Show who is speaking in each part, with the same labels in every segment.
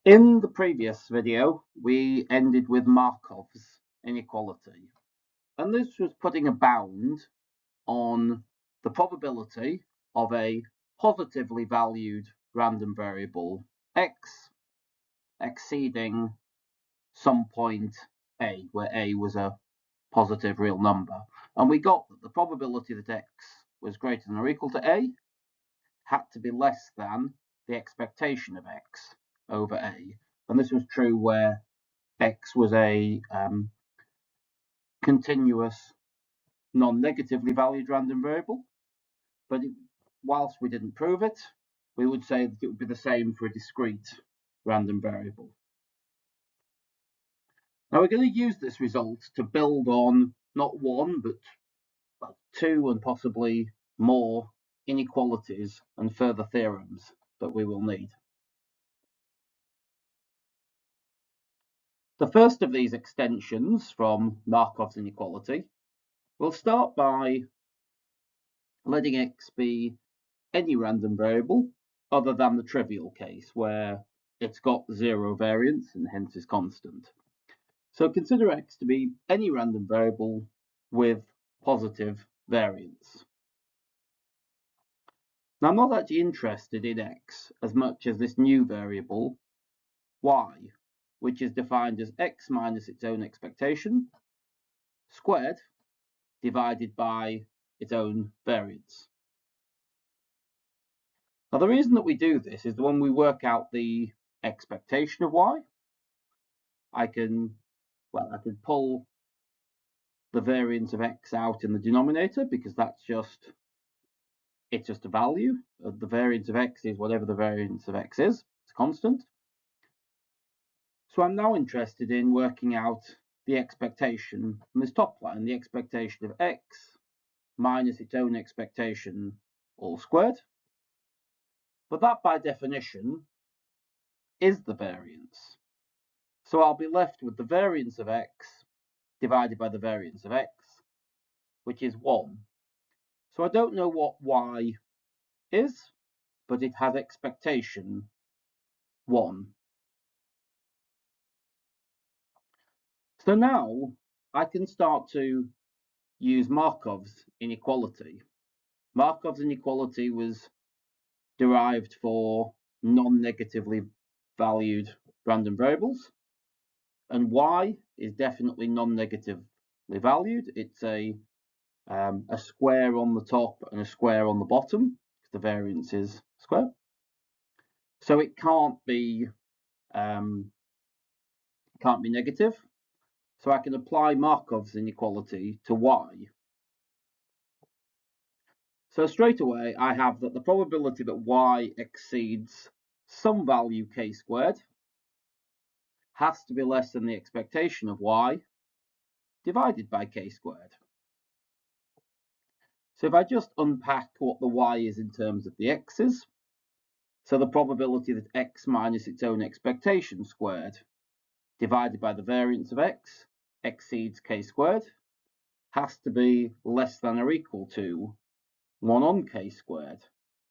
Speaker 1: In the previous video, we ended with Markov's inequality, and this was putting a bound on the probability of a positively valued random variable x exceeding some point a, where a was a positive real number. And we got that the probability that x was greater than or equal to a had to be less than the expectation of x over a. And this was true where x was a continuous, non-negatively valued random variable. But whilst we didn't prove it, we would say that it would be the same for a discrete random variable. Now we're going to use this result to build on not one, but two and possibly more inequalities and further theorems that we will need. The first of these extensions from Markov's inequality will start by letting x be any random variable other than the trivial case where it's got zero variance and hence is constant. So consider x to be any random variable with positive variance. Now I'm not actually interested in x as much as this new variable y, which is defined as x minus its own expectation squared divided by its own variance. Now the reason that we do this is that when we work out the expectation of y, I can pull the variance of x out in the denominator because it's just a value. The variance of x is whatever the variance of x is. It's constant. So I'm now interested in working out the expectation from this top line, the expectation of x minus its own expectation all squared. But that by definition is the variance. So I'll be left with the variance of x divided by the variance of x, which is 1. So I don't know what y is, but it has expectation 1. So now I can start to use Markov's inequality. Markov's inequality was derived for non-negatively valued random variables, and y is definitely non-negatively valued. It's a square on the top and a square on the bottom, because the variance is square. So it can't be negative. So I can apply Markov's inequality to y. So straight away, I have that the probability that y exceeds some value k squared has to be less than the expectation of y divided by k squared. So if I just unpack what the y is in terms of the x's, so the probability that x minus its own expectation squared divided by the variance of x exceeds k squared has to be less than or equal to 1 on k squared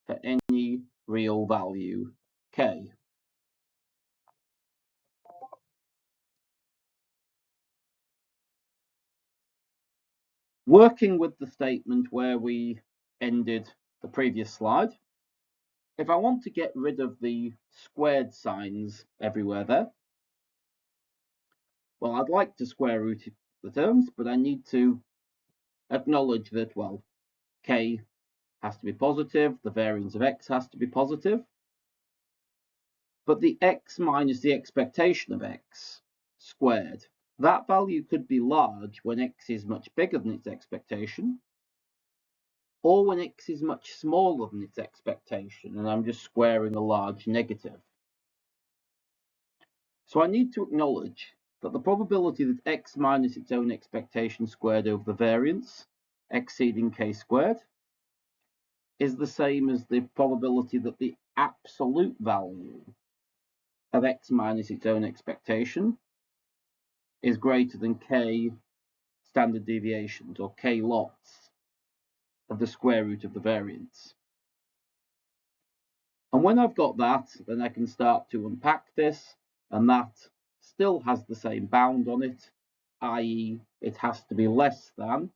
Speaker 1: for any real value k. Working with the statement where we ended the previous slide, if I want to get rid of the squared signs everywhere there, well, I'd like to square root the terms, but I need to acknowledge that, well, k has to be positive, the variance of x has to be positive, but the x minus the expectation of x squared, that value could be large when x is much bigger than its expectation, or when x is much smaller than its expectation, and I'm just squaring a large negative. So I need to acknowledge that the probability that x minus its own expectation squared over the variance exceeding k squared is the same as the probability that the absolute value of x minus its own expectation is greater than k standard deviations, or k lots of the square root of the variance. And when I've got that, then I can start to unpack this and that still has the same bound on it, i.e. it has to be less than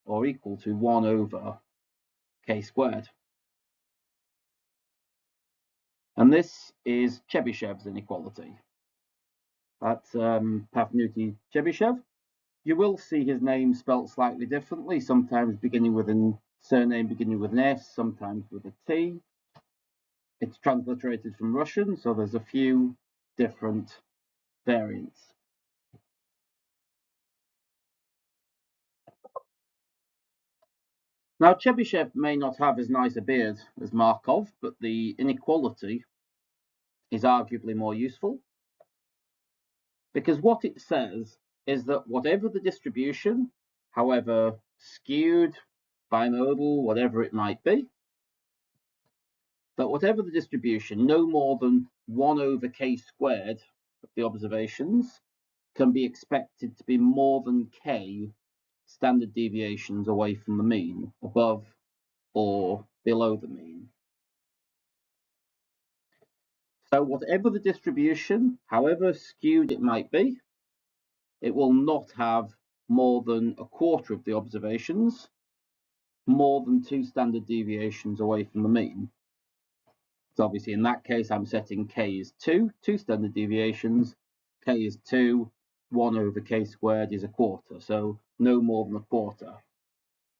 Speaker 1: or equal to 1 over k squared. And this is Chebyshev's inequality. That's Pafnuty Chebyshev. You will see his name spelt slightly differently, sometimes beginning with a surname beginning with an S, sometimes with a T. It's transliterated from Russian, so there's a few different variants. Now, Chebyshev may not have as nice a beard as Markov, but the inequality is arguably more useful, because what it says is that whatever the distribution, however skewed, bimodal, whatever it might be, that whatever the distribution, no more than 1 over k squared of the observations can be expected to be more than k standard deviations away from the mean, above or below the mean. So whatever the distribution, however skewed it might be, it will not have more than a quarter of the observations, more than 2 standard deviations away from the mean. So obviously in that case, I'm setting k is 2 standard deviations, k is 2, 1 over k squared is a quarter, so no more than a quarter.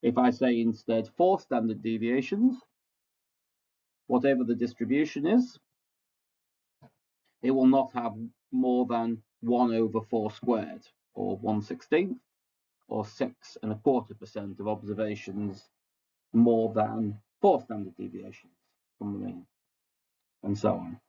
Speaker 1: If I say instead 4 standard deviations, whatever the distribution is, it will not have more than 1 over 4 squared, or 1/16, or 6.25% of observations more than 4 standard deviations from the mean, and so on.